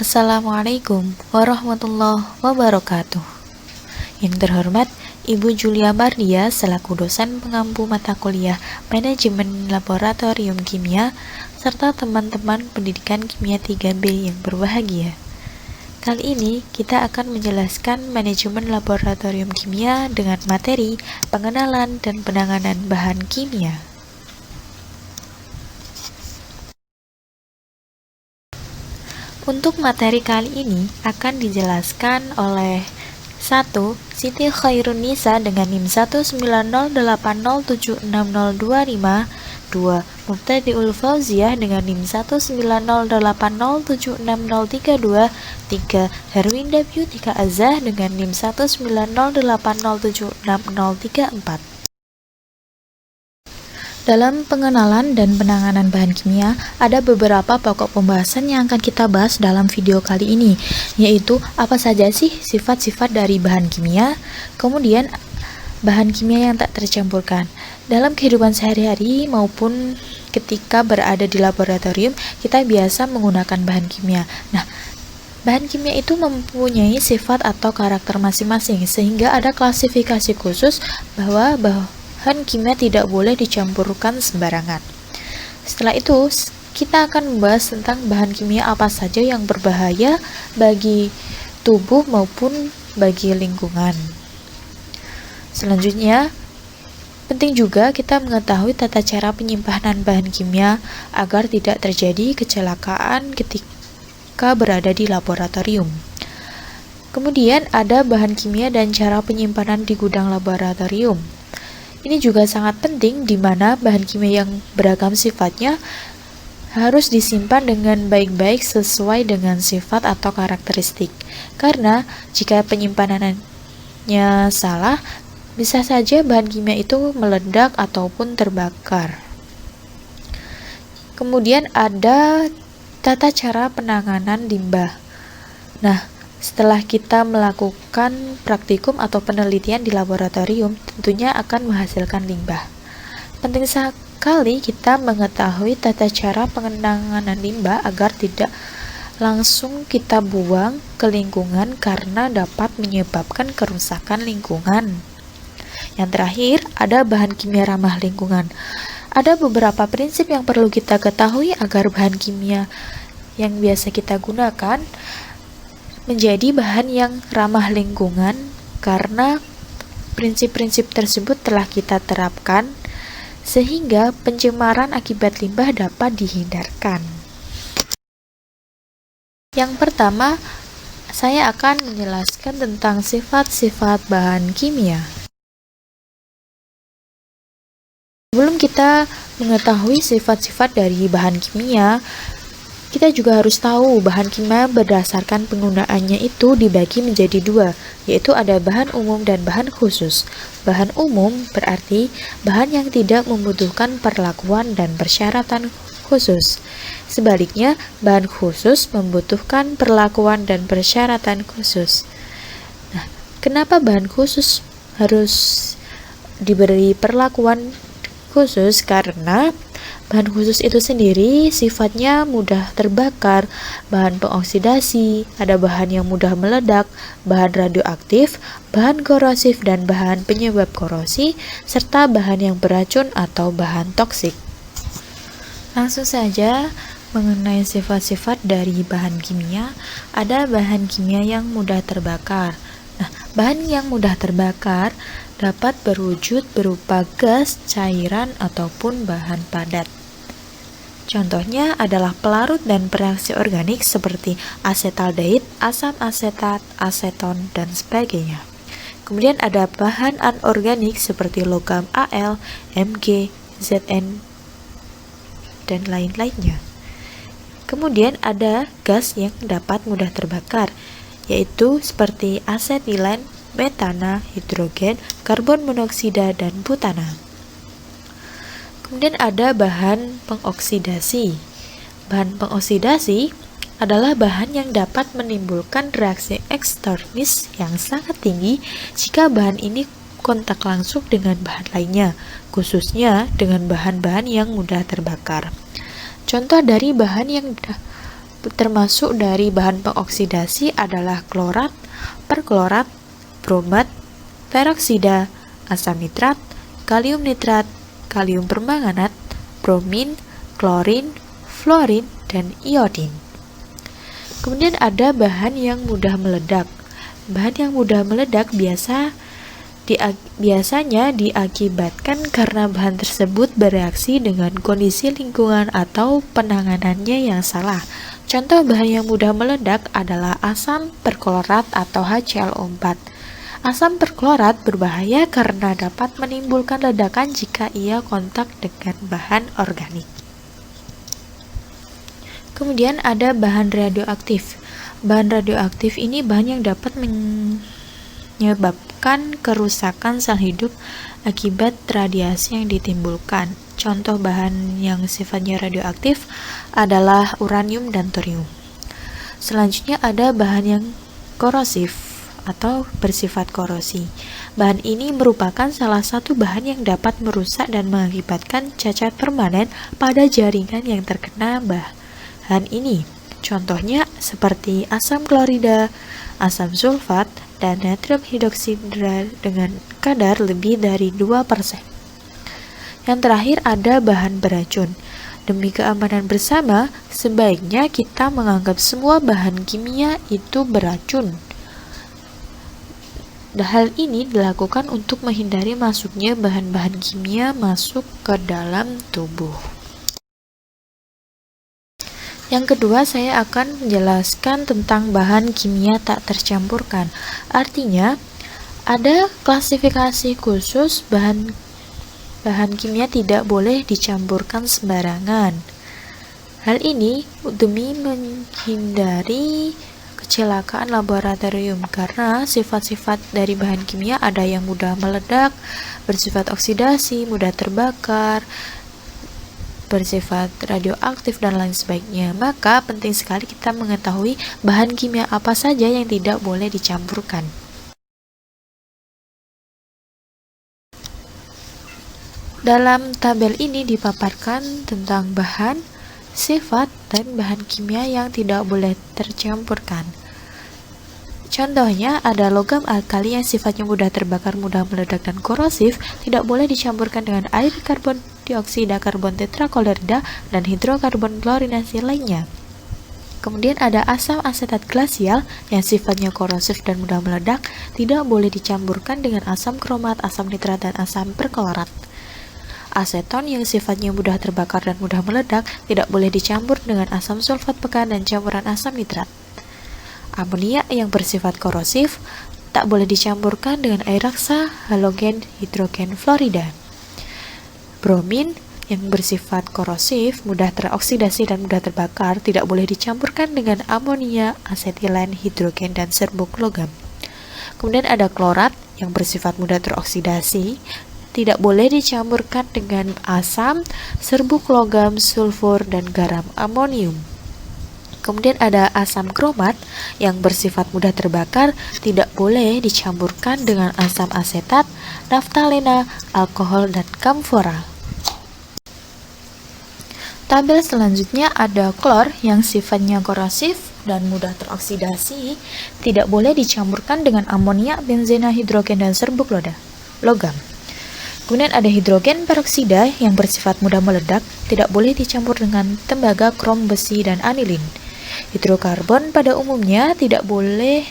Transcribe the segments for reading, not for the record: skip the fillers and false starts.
Assalamualaikum warahmatullahi wabarakatuh. Yang terhormat Ibu Julia Bardia selaku dosen pengampu mata kuliah Manajemen Laboratorium Kimia serta teman-teman pendidikan Kimia 3B yang berbahagia. Kali ini kita akan menjelaskan manajemen laboratorium kimia dengan materi pengenalan dan penanganan bahan kimia. Untuk materi kali ini akan dijelaskan oleh 1. Siti Khairunisa dengan NIM 19080760025. 2. Mubtadiul Fauziah dengan NIM 19080760032. 3. Herwinda Beautika Azah dengan NIM 19080760034. Dalam pengenalan dan penanganan bahan kimia, ada beberapa pokok pembahasan yang akan kita bahas dalam video kali ini, yaitu apa saja sih sifat-sifat dari bahan kimia, kemudian bahan kimia yang tak tercampurkan. Dalam kehidupan sehari-hari maupun ketika berada di laboratorium, kita biasa menggunakan bahan kimia. Nah, bahan kimia itu mempunyai sifat atau karakter masing-masing, sehingga ada klasifikasi khusus bahwa bahan kimia tidak boleh dicampurkan sembarangan. Setelah itu, kita akan membahas tentang bahan kimia apa saja yang berbahaya bagi tubuh maupun bagi lingkungan. Selanjutnya, penting juga kita mengetahui tata cara penyimpanan bahan kimia agar tidak terjadi kecelakaan ketika berada di laboratorium. Kemudian ada bahan kimia dan cara penyimpanan di gudang laboratorium. Ini juga sangat penting di mana bahan kimia yang beragam sifatnya harus disimpan dengan baik-baik sesuai dengan sifat atau karakteristik. Karena jika penyimpanannya salah, bisa saja bahan kimia itu meledak ataupun terbakar. Kemudian ada tata cara penanganan limbah. Nah, setelah kita melakukan praktikum atau penelitian di laboratorium, tentunya akan menghasilkan limbah. Penting sekali kita mengetahui tata cara penanganan limbah agar tidak langsung kita buang ke lingkungan karena dapat menyebabkan kerusakan lingkungan. Yang terakhir, ada bahan kimia ramah lingkungan. Ada beberapa prinsip yang perlu kita ketahui agar bahan kimia yang biasa kita gunakan menjadi bahan yang ramah lingkungan, karena prinsip-prinsip tersebut telah kita terapkan sehingga pencemaran akibat limbah dapat dihindarkan. Yang pertama, saya akan menjelaskan tentang sifat-sifat bahan kimia. Sebelum kita mengetahui sifat-sifat dari bahan kimia, kita juga harus tahu bahan kimia berdasarkan penggunaannya itu dibagi menjadi dua, yaitu ada bahan umum dan bahan khusus. Bahan umum berarti bahan yang tidak membutuhkan perlakuan dan persyaratan khusus. Sebaliknya, bahan khusus membutuhkan perlakuan dan persyaratan khusus. Nah, kenapa bahan khusus harus diberi perlakuan khusus? Karena bahan khusus itu sendiri sifatnya mudah terbakar, bahan pengoksidasi, ada bahan yang mudah meledak, bahan radioaktif, bahan korosif dan bahan penyebab korosi, serta bahan yang beracun atau bahan toksik. Langsung saja mengenai sifat-sifat dari bahan kimia, ada bahan kimia yang mudah terbakar. Nah, bahan yang mudah terbakar dapat berwujud berupa gas, cairan, ataupun bahan padat. Contohnya adalah pelarut dan pereaksi organik seperti asetaldehid, asam asetat, aseton, dan sebagainya. Kemudian ada bahan anorganik seperti logam Al, Mg, Zn, dan lain-lainnya. Kemudian ada gas yang dapat mudah terbakar, yaitu seperti asetilen, metana, hidrogen, karbon monoksida, dan butana. Kemudian ada bahan pengoksidasi. Bahan pengoksidasi adalah bahan yang dapat menimbulkan reaksi eksternis yang sangat tinggi jika bahan ini kontak langsung dengan bahan lainnya, khususnya dengan bahan-bahan yang mudah terbakar. Contoh dari bahan yang termasuk dari bahan pengoksidasi adalah klorat, perklorat, bromat, peroksida, asam nitrat, kalium nitrat, kalium permanganat, bromin, klorin, fluorin, dan iodin. Kemudian ada bahan yang mudah meledak. Bahan yang mudah meledak biasanya diakibatkan karena bahan tersebut bereaksi dengan kondisi lingkungan atau penanganannya yang salah. Contoh bahan yang mudah meledak adalah asam perklorat atau HClO4. Asam perklorat berbahaya karena dapat menimbulkan ledakan jika ia kontak dengan bahan organik. Kemudian ada bahan radioaktif. Bahan radioaktif ini bahan yang dapat menyebabkan kerusakan sel hidup akibat radiasi yang ditimbulkan. Contoh bahan yang sifatnya radioaktif adalah uranium dan thorium. Selanjutnya ada bahan yang korosif atau bersifat korosi. Bahan ini merupakan salah satu bahan yang dapat merusak dan mengakibatkan cacat permanen pada jaringan yang terkena bahan ini. Contohnya seperti asam klorida, asam sulfat, dan natrium hidroksida dengan kadar lebih dari 2%. Yang terakhir ada bahan beracun. Demi keamanan bersama, sebaiknya kita menganggap semua bahan kimia itu beracun. Hal ini dilakukan untuk menghindari masuknya bahan-bahan kimia masuk ke dalam tubuh. Yang kedua, saya akan menjelaskan tentang bahan kimia tak tercampurkan. Artinya, ada klasifikasi khusus bahan kimia tidak boleh dicampurkan sembarangan. Hal ini demi menghindari kecelakaan laboratorium karena sifat-sifat dari bahan kimia ada yang mudah meledak, bersifat oksidasi, mudah terbakar, bersifat radioaktif, dan lain sebagainya. Maka penting sekali kita mengetahui bahan kimia apa saja yang tidak boleh dicampurkan. Dalam tabel ini dipaparkan tentang bahan, sifat, dan bahan kimia yang tidak boleh tercampurkan. Contohnya ada logam alkali yang sifatnya mudah terbakar, mudah meledak, dan korosif, tidak boleh dicampurkan dengan air karbon dioksida, karbon tetraklorida, dan hidrokarbon klorinasi lainnya. Kemudian ada asam asetat glasial yang sifatnya korosif dan mudah meledak, tidak boleh dicampurkan dengan asam kromat, asam nitrat, dan asam perklorat. Aseton yang sifatnya mudah terbakar dan mudah meledak, tidak boleh dicampur dengan asam sulfat pekat dan campuran asam nitrat. Amonia yang bersifat korosif tak boleh dicampurkan dengan air raksa, halogen, hidrogen fluorida. Bromin yang bersifat korosif, mudah teroksidasi, dan mudah terbakar, tidak boleh dicampurkan dengan amonia, asetilen, hidrogen, dan serbuk logam. Kemudian ada klorat yang bersifat mudah teroksidasi, tidak boleh dicampurkan dengan asam, serbuk logam, sulfur, dan garam amonium. Kemudian ada asam kromat yang bersifat mudah terbakar, tidak boleh dicampurkan dengan asam asetat, naftalena, alkohol, dan kamfora. Tabel selanjutnya ada klor yang sifatnya korosif dan mudah teroksidasi, tidak boleh dicampurkan dengan amonia, benzena, hidrogen, dan serbuk logam. Kemudian ada hidrogen peroksida yang bersifat mudah meledak, tidak boleh dicampur dengan tembaga, krom, besi, dan anilin. Hidrokarbon pada umumnya tidak boleh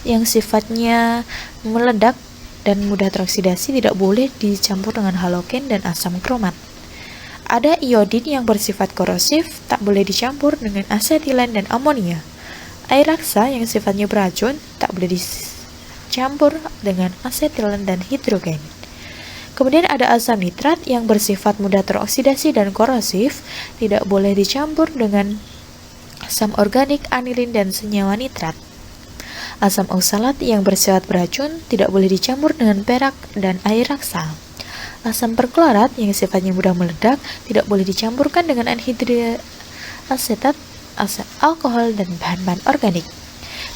yang sifatnya meledak dan mudah teroksidasi tidak boleh dicampur dengan halogen dan asam kromat. Ada iodin yang bersifat korosif, tak boleh dicampur dengan asetilen dan amonia. Air raksa yang sifatnya beracun tak boleh dicampur dengan asetilen dan hidrogen. Kemudian ada asam nitrat yang bersifat mudah teroksidasi dan korosif, tidak boleh dicampur dengan asam organik, anilin, dan senyawa nitrat. Asam oksalat yang bersifat beracun tidak boleh dicampur dengan perak dan air raksa. Asam perklorat yang sifatnya mudah meledak tidak boleh dicampurkan dengan anhidrous asetat, asam alkohol, dan bahan-bahan organik.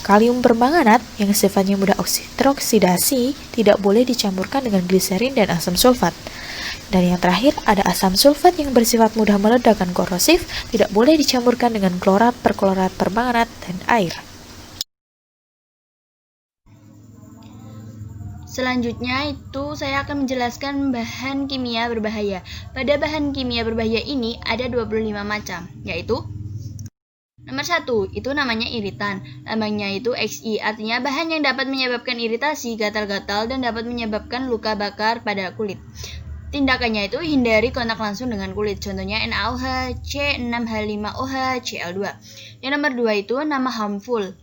Kalium permanganat yang sifatnya mudah teroksidasi tidak boleh dicampurkan dengan gliserin dan asam sulfat. Dan yang terakhir ada asam sulfat yang bersifat mudah meledak dan korosif, tidak boleh dicampurkan dengan klorat, perklorat permanganat, dan air. Selanjutnya itu saya akan menjelaskan bahan kimia berbahaya. Pada bahan kimia berbahaya ini ada 25 macam, yaitu nomor 1, itu namanya iritan. Lambangnya itu Xi, artinya bahan yang dapat menyebabkan iritasi, gatal-gatal, dan dapat menyebabkan luka bakar pada kulit. Tindakannya itu hindari kontak langsung dengan kulit, contohnya NaOH, C6H5OH, Cl2. Yang nomor 2 itu nama harmful.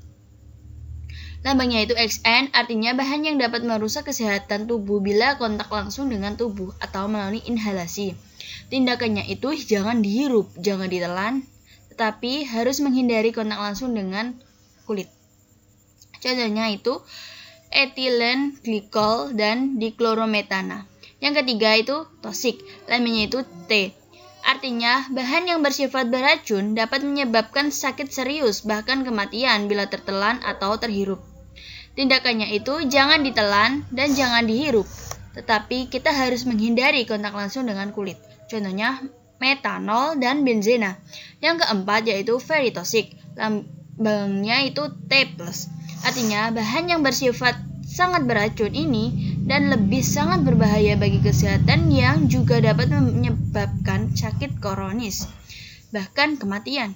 Lambangnya itu Xn, artinya bahan yang dapat merusak kesehatan tubuh bila kontak langsung dengan tubuh atau melalui inhalasi. Tindakannya itu jangan dihirup, jangan ditelan, tetapi harus menghindari kontak langsung dengan kulit. Contohnya itu etilen glikol dan diklorometana. Yang ketiga itu toksik, lambangnya itu T. Artinya, bahan yang bersifat beracun dapat menyebabkan sakit serius, bahkan kematian bila tertelan atau terhirup. Tindakannya itu jangan ditelan dan jangan dihirup, tetapi kita harus menghindari kontak langsung dengan kulit. Contohnya metanol dan benzena. Yang keempat yaitu very toxic, lambangnya itu T+. Artinya, bahan yang bersifat sangat beracun ini dan lebih sangat berbahaya bagi kesehatan yang juga dapat menyebabkan sakit kronis, bahkan kematian.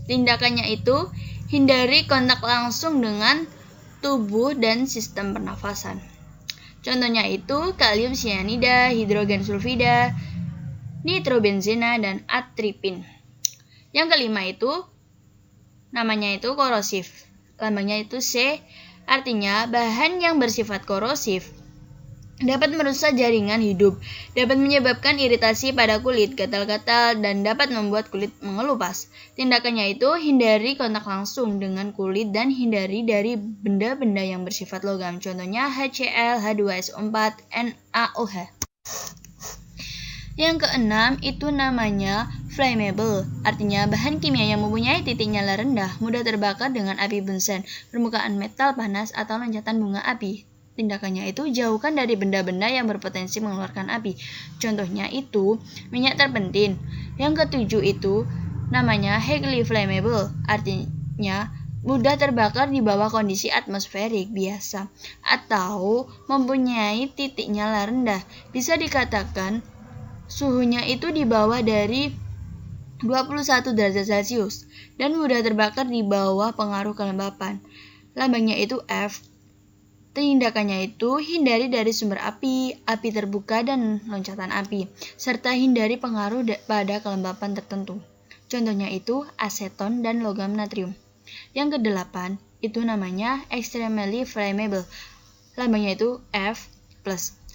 Tindakannya itu hindari kontak langsung dengan tubuh dan sistem pernafasan. Contohnya itu kalium cyanida, hidrogen sulfida, nitrobenzena, dan atripin. Yang kelima itu namanya itu korosif. Lambangnya itu C, artinya bahan yang bersifat korosif dapat merusak jaringan hidup, dapat menyebabkan iritasi pada kulit, gatal-gatal, dan dapat membuat kulit mengelupas. Tindakannya itu hindari kontak langsung dengan kulit dan hindari dari benda-benda yang bersifat logam, contohnya HCl, H2SO4, NaOH. Yang keenam itu namanya flammable, artinya bahan kimia yang mempunyai titik nyala rendah, mudah terbakar dengan api bunsen, permukaan metal panas, atau loncatan bunga api. Tindakannya itu jauhkan dari benda-benda yang berpotensi mengeluarkan api. Contohnya itu minyak terpentin. Yang ketujuh itu namanya highly flammable, artinya mudah terbakar di bawah kondisi atmosferik biasa atau mempunyai titik nyala rendah. Bisa dikatakan suhunya itu di bawah dari 21 derajat Celcius dan mudah terbakar di bawah pengaruh kelembapan. Lambangnya itu F. Tindakannya itu hindari dari sumber api, api terbuka, dan loncatan api, serta hindari pengaruh pada kelembapan tertentu. Contohnya itu aseton dan logam natrium. Yang kedelapan itu namanya extremely flammable. Lambangnya itu F+.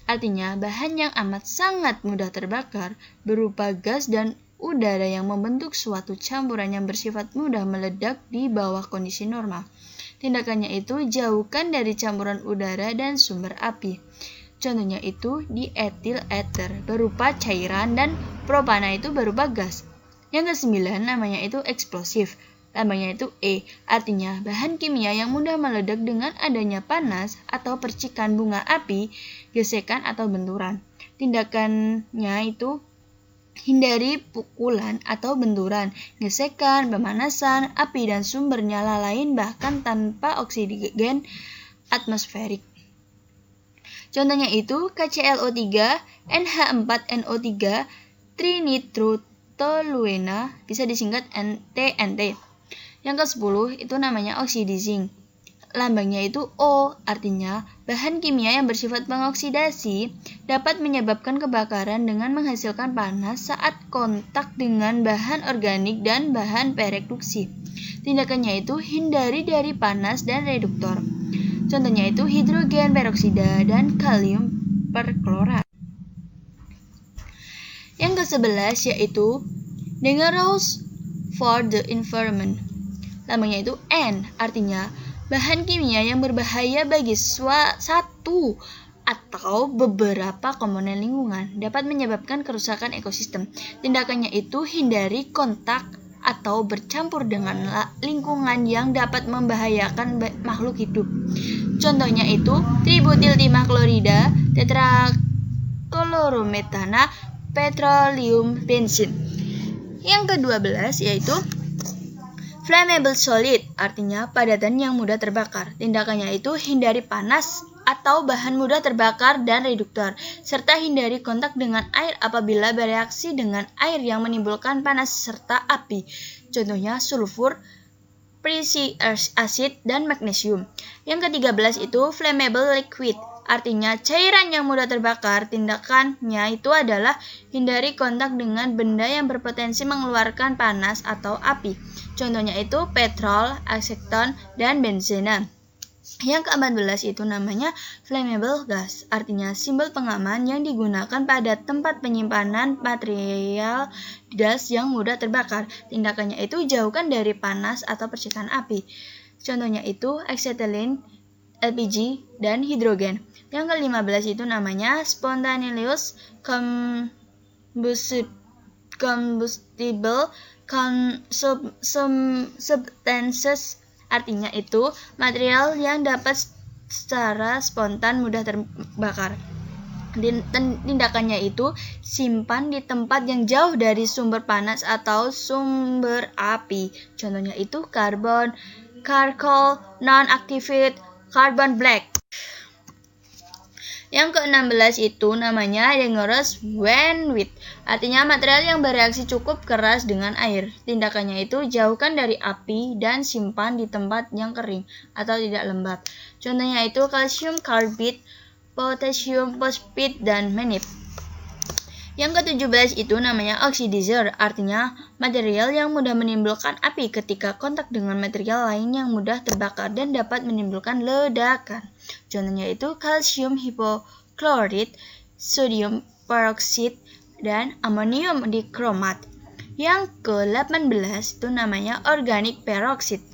Artinya bahan yang amat sangat mudah terbakar berupa gas dan udara yang membentuk suatu campuran yang bersifat mudah meledak di bawah kondisi normal. Tindakannya itu jauhkan dari campuran udara dan sumber api. Contohnya itu dietil ether berupa cairan dan propana itu berupa gas. Yang kesembilan namanya itu eksplosif. Lambangnya itu E, artinya bahan kimia yang mudah meledak dengan adanya panas atau percikan bunga api, gesekan atau benturan. Tindakannya itu hindari pukulan atau benturan, gesekan, pemanasan, api dan sumber nyala lain bahkan tanpa oksigen atmosferik. Contohnya itu KClO3, NH4NO3, trinitrotoluena, bisa disingkat TNT. Yang ke-10 itu namanya oxidizing. Lambangnya itu O, artinya bahan kimia yang bersifat pengoksidasi dapat menyebabkan kebakaran dengan menghasilkan panas saat kontak dengan bahan organik dan bahan pereduksi. Tindakannya itu hindari dari panas dan reduktor. Contohnya itu hidrogen peroksida dan kalium perklorat. Yang ke-11 yaitu dangerous for the environment. Lambangnya itu N, artinya bahan kimia yang berbahaya bagi satu atau beberapa komponen lingkungan dapat menyebabkan kerusakan ekosistem. Tindakannya itu hindari kontak atau bercampur dengan lingkungan yang dapat membahayakan makhluk hidup. Contohnya itu tributil timah klorida, tetraklorometana, petroleum bensin. Yang ke-12 yaitu flammable solid, artinya padatan yang mudah terbakar. Tindakannya itu hindari panas atau bahan mudah terbakar dan reduktor, serta hindari kontak dengan air apabila bereaksi dengan air yang menimbulkan panas serta api. Contohnya sulfur, prussic acid, dan magnesium. Yang ke-13 itu flammable liquid, artinya cairan yang mudah terbakar. Tindakannya itu adalah hindari kontak dengan benda yang berpotensi mengeluarkan panas atau api. Contohnya itu petrol, aseton, dan benzena. Yang ke-14 itu namanya flammable gas, artinya simbol pengaman yang digunakan pada tempat penyimpanan material gas yang mudah terbakar. Tindakannya itu jauhkan dari panas atau percikan api. Contohnya itu acetylene, LPG, dan hidrogen. Yang ke-15 itu namanya spontaneous combustible substances, artinya itu material yang dapat secara spontan mudah terbakar. Tindakannya itu simpan di tempat yang jauh dari sumber panas atau sumber api. Contohnya itu karbon, charcoal, non-activated, carbon black. Yang ke-16 itu namanya dangerous when wet, artinya material yang bereaksi cukup keras dengan air. Tindakannya itu jauhkan dari api dan simpan di tempat yang kering atau tidak lembab. Contohnya itu calcium carbide, potassium phosphate, dan manganese. Yang ke-17 itu namanya oxidizer, artinya material yang mudah menimbulkan api ketika kontak dengan material lain yang mudah terbakar dan dapat menimbulkan ledakan. Contohnya itu kalsium hipoklorit, sodium peroksida, dan amonium dikromat. Yang ke-18 itu namanya organic peroxide.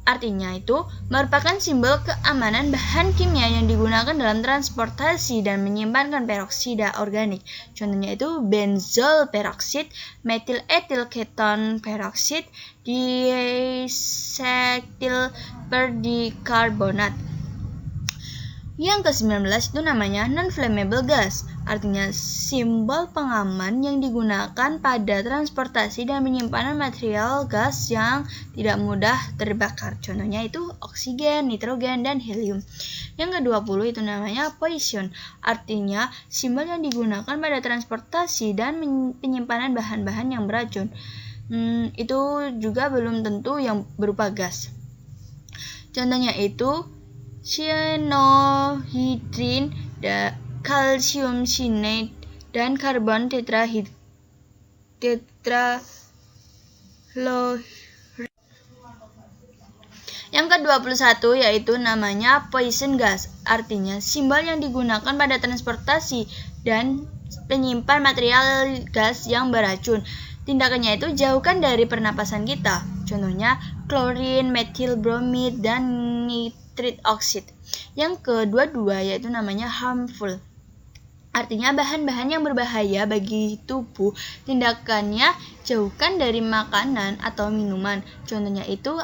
Artinya itu merupakan simbol keamanan bahan kimia yang digunakan dalam transportasi dan menyimpan peroksida organik. Contohnya itu benzol peroxide, methyl ethyl ketone peroxide, diacetyl perdikarbonat. Yang ke-19 itu namanya non-flammable gas, artinya simbol pengaman yang digunakan pada transportasi dan penyimpanan material gas yang tidak mudah terbakar. Contohnya itu oksigen, nitrogen, dan helium. Yang ke-20 itu namanya poison, artinya simbol yang digunakan pada transportasi dan penyimpanan bahan-bahan yang beracun. Itu juga belum tentu yang berupa gas. Contohnya itu cyanohydrin, kalsium cyanide, dan karbon tetrahydride. Yang ke-21 yaitu namanya poison gas, artinya simbol yang digunakan pada transportasi dan penyimpan material gas yang beracun. Tindakannya itu jauhkan dari pernapasan kita. Contohnya klorin, metil bromid, dan nitric oxide. Yang ke-22 yaitu namanya harmful, artinya bahan-bahan yang berbahaya bagi tubuh. Tindakannya jauhkan dari makanan atau minuman. Contohnya itu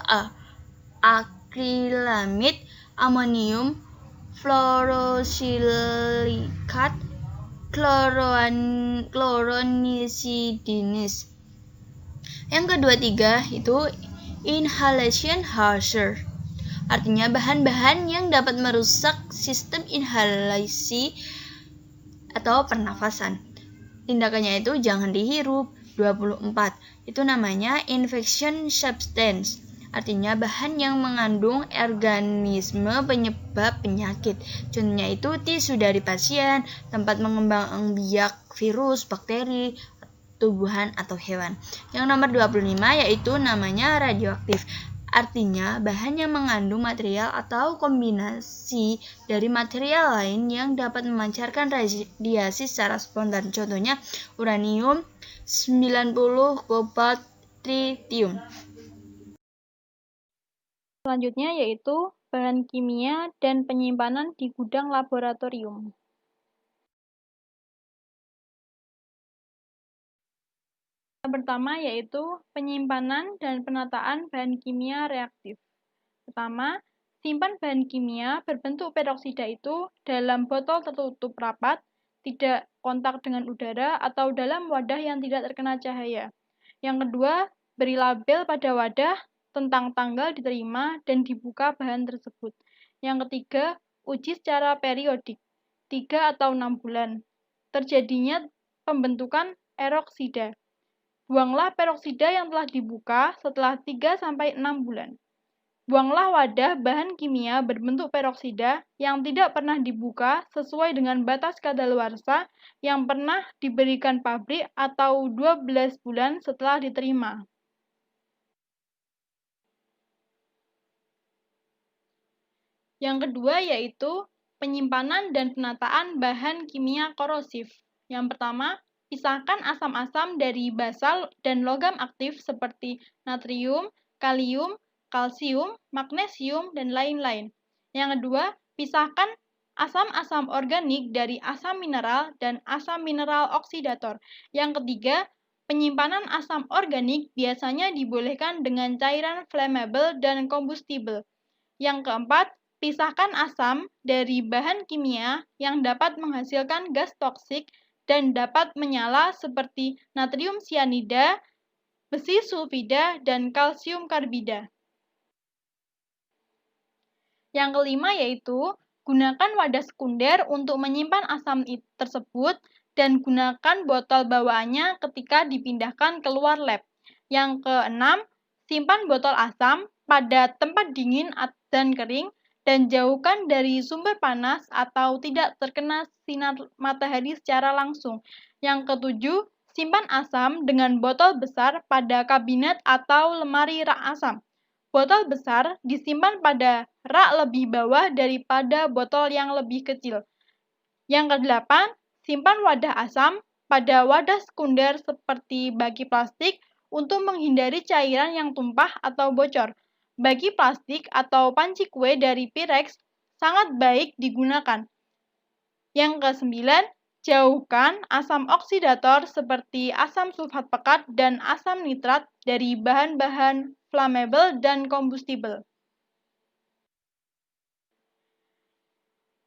akrilamid, amonium fluorosilikat, chloronisidines. Yang ke-23 itu inhalation hazard, artinya bahan-bahan yang dapat merusak sistem inhalasi atau pernafasan. Tindakannya itu jangan dihirup. 24 itu namanya infection substance, artinya bahan yang mengandung organisme penyebab penyakit. Contohnya itu tisu dari pasien, tempat mengembang biak virus, bakteri, tumbuhan, atau hewan. Yang nomor 25 yaitu namanya radioaktif, artinya bahan yang mengandung material atau kombinasi dari material lain yang dapat memancarkan radiasi secara spontan. Contohnya uranium 90, kobalt, tritium. Selanjutnya yaitu bahan kimia dan penyimpanan di gudang laboratorium. pertama yaitu penyimpanan dan penataan bahan kimia reaktif. Pertama, simpan bahan kimia berbentuk peroksida itu dalam botol tertutup rapat, tidak kontak dengan udara atau dalam wadah yang tidak terkena cahaya. Yang kedua, beri label pada wadah tentang tanggal diterima dan dibuka bahan tersebut. Yang ketiga, uji secara periodik, 3 atau 6 bulan. Terjadinya pembentukan eroksida. Buanglah peroksida yang telah dibuka setelah 3-6 bulan. Buanglah wadah bahan kimia berbentuk peroksida yang tidak pernah dibuka sesuai dengan batas kadaluarsa yang pernah diberikan pabrik atau 12 bulan setelah diterima. Yang kedua yaitu penyimpanan dan penataan bahan kimia korosif. Yang pertama, pisahkan asam-asam dari basa dan logam aktif seperti natrium, kalium, kalsium, magnesium, dan lain-lain. Yang kedua, pisahkan asam-asam organik dari asam mineral dan asam mineral oksidator. Yang ketiga, penyimpanan asam organik biasanya dibolehkan dengan cairan flammable dan combustible. Yang keempat, pisahkan asam dari bahan kimia yang dapat menghasilkan gas toksik dan dapat menyala seperti natrium sianida, besi sulfida, dan kalsium karbida. Yang kelima yaitu gunakan wadah sekunder untuk menyimpan asam tersebut dan gunakan botol bawaannya ketika dipindahkan keluar lab. Yang keenam, simpan botol asam pada tempat dingin dan kering dan jauhkan dari sumber panas atau tidak terkena sinar matahari secara langsung. Yang ketujuh, simpan asam dengan botol besar pada kabinet atau lemari rak asam. Botol besar disimpan pada rak lebih bawah daripada botol yang lebih kecil. Yang kedelapan, simpan wadah asam pada wadah sekunder seperti bagi plastik untuk menghindari cairan yang tumpah atau bocor. Bagi plastik atau panci kue dari Pyrex sangat baik digunakan. Yang kesembilan, jauhkan asam oksidator seperti asam sulfat pekat dan asam nitrat dari bahan-bahan flammable dan combustible.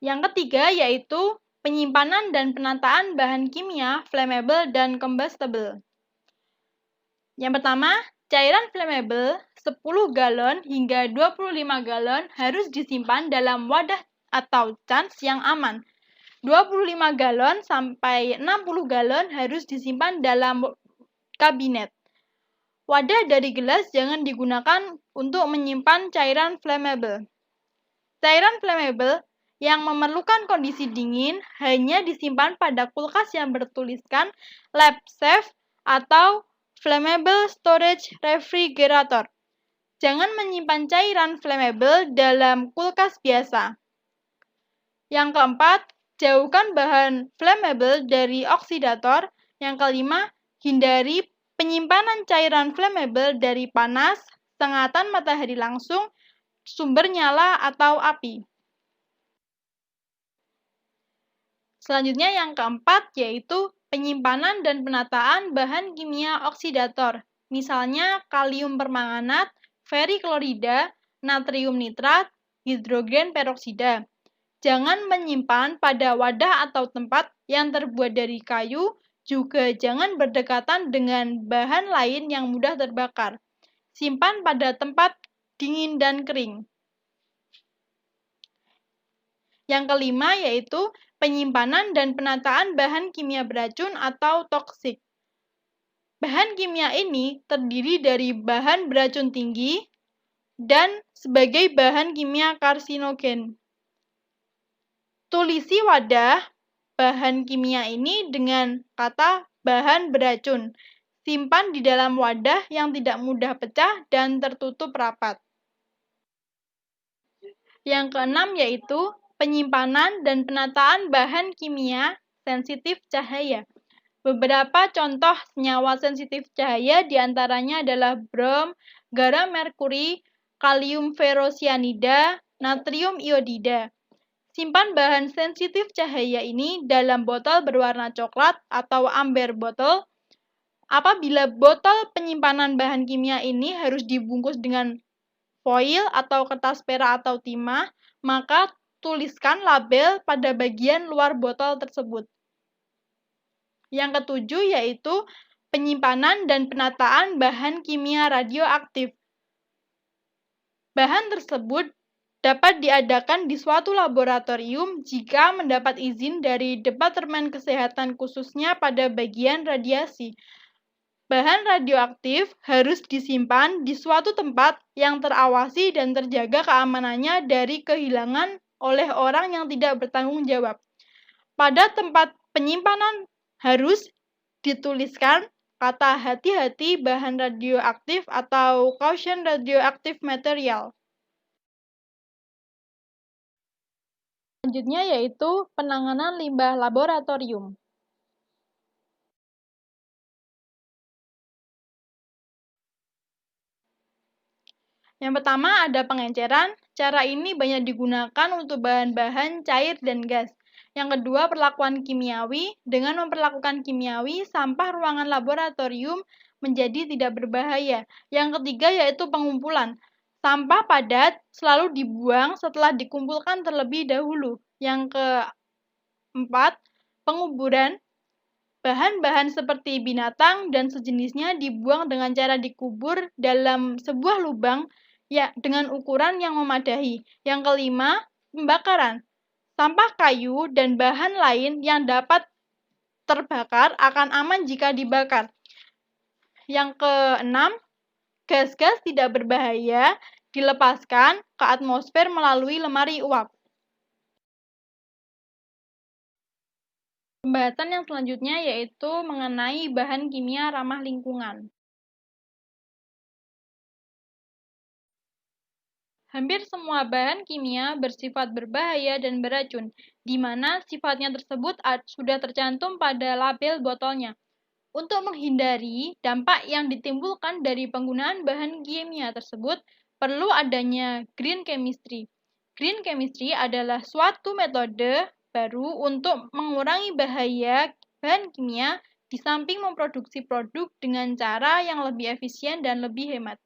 Yang ketiga yaitu penyimpanan dan penataan bahan kimia flammable dan combustible. Yang pertama, cairan flammable 10 galon hingga 25 galon harus disimpan dalam wadah atau cans yang aman. 25 galon sampai 60 galon harus disimpan dalam kabinet. Wadah dari gelas jangan digunakan untuk menyimpan cairan flammable. Cairan flammable yang memerlukan kondisi dingin hanya disimpan pada kulkas yang bertuliskan lab safe atau flammable storage refrigerator. Jangan menyimpan cairan flammable dalam kulkas biasa. Yang keempat, jauhkan bahan flammable dari oksidator. Yang kelima, hindari penyimpanan cairan flammable dari panas, sengatan matahari langsung, sumber nyala atau api. Selanjutnya yang keempat yaitu penyimpanan dan penataan bahan kimia oksidator, misalnya kalium permanganat, feriklorida, natrium nitrat, hidrogen peroksida. Jangan menyimpan pada wadah atau tempat yang terbuat dari kayu, juga jangan berdekatan dengan bahan lain yang mudah terbakar. Simpan pada tempat dingin dan kering. Yang kelima yaitu penyimpanan dan penataan bahan kimia beracun atau toksik. Bahan kimia ini terdiri dari bahan beracun tinggi dan sebagai bahan kimia karsinogen. Tulisi wadah bahan kimia ini dengan kata bahan beracun. Simpan di dalam wadah yang tidak mudah pecah dan tertutup rapat. Yang keenam yaitu penyimpanan dan penataan bahan kimia sensitif cahaya. Beberapa contoh senyawa sensitif cahaya diantaranya adalah brom, garam merkuri, kalium ferrosianida, natrium iodida. Simpan bahan sensitif cahaya ini dalam botol berwarna coklat atau amber botol Apabila botol penyimpanan bahan kimia ini harus dibungkus dengan foil atau kertas perak atau timah, maka tuliskan label pada bagian luar botol tersebut. Yang ketujuh yaitu penyimpanan dan penataan bahan kimia radioaktif. Bahan tersebut dapat diadakan di suatu laboratorium jika mendapat izin dari Departemen Kesehatan khususnya pada bagian radiasi. Bahan radioaktif harus disimpan di suatu tempat yang terawasi dan terjaga keamanannya dari kehilangan oleh orang yang tidak bertanggung jawab. Pada tempat penyimpanan harus dituliskan kata hati-hati bahan radioaktif atau caution radioactive material. Selanjutnya yaitu penanganan limbah laboratorium. Yang pertama ada pengenceran. Cara ini banyak digunakan untuk bahan-bahan cair dan gas. Yang kedua, perlakuan kimiawi. Dengan memperlakukan kimiawi, sampah ruangan laboratorium menjadi tidak berbahaya. Yang ketiga yaitu pengumpulan. Sampah padat selalu dibuang setelah dikumpulkan terlebih dahulu. Yang keempat, penguburan. Bahan-bahan seperti binatang dan sejenisnya dibuang dengan cara dikubur dalam sebuah lubang ya dengan ukuran yang memadai. Yang kelima, pembakaran. Sampah kayu dan bahan lain yang dapat terbakar akan aman jika dibakar. Yang keenam, gas-gas tidak berbahaya dilepaskan ke atmosfer melalui lemari uap. Pembahasan yang selanjutnya yaitu mengenai bahan kimia ramah lingkungan. Hampir semua bahan kimia bersifat berbahaya dan beracun, di mana sifatnya tersebut sudah tercantum pada label botolnya. Untuk menghindari dampak yang ditimbulkan dari penggunaan bahan kimia tersebut, perlu adanya green chemistry. Green chemistry adalah suatu metode baru untuk mengurangi bahaya bahan kimia di samping memproduksi produk dengan cara yang lebih efisien dan lebih hemat.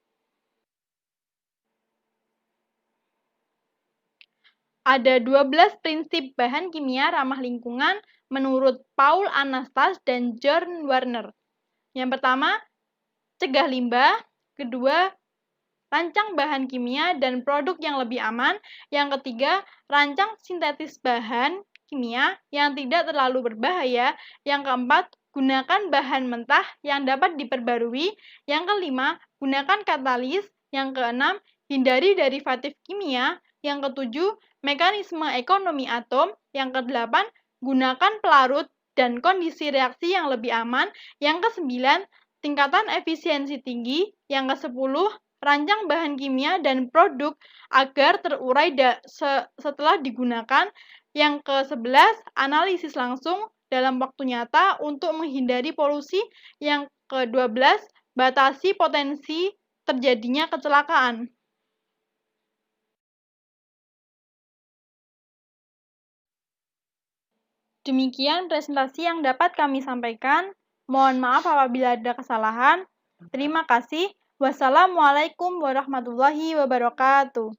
Ada 12 prinsip bahan kimia ramah lingkungan menurut Paul Anastas dan John Warner. Yang pertama, cegah limbah. Kedua, rancang bahan kimia dan produk yang lebih aman. Yang ketiga, rancang sintetis bahan kimia yang tidak terlalu berbahaya. Yang keempat, gunakan bahan mentah yang dapat diperbarui. Yang kelima, gunakan katalis. Yang keenam, hindari derivatif kimia. Yang ketujuh, mekanisme ekonomi atom. Yang kedelapan, gunakan pelarut dan kondisi reaksi yang lebih aman. Yang kesembilan, tingkatan efisiensi tinggi. Yang kesepuluh, rancang bahan kimia dan produk agar terurai setelah digunakan. Yang ke-11, analisis langsung dalam waktu nyata untuk menghindari polusi. Yang ke-12, batasi potensi terjadinya kecelakaan. Demikian presentasi yang dapat kami sampaikan. Mohon maaf apabila ada kesalahan. Terima kasih. Wassalamualaikum warahmatullahi wabarakatuh.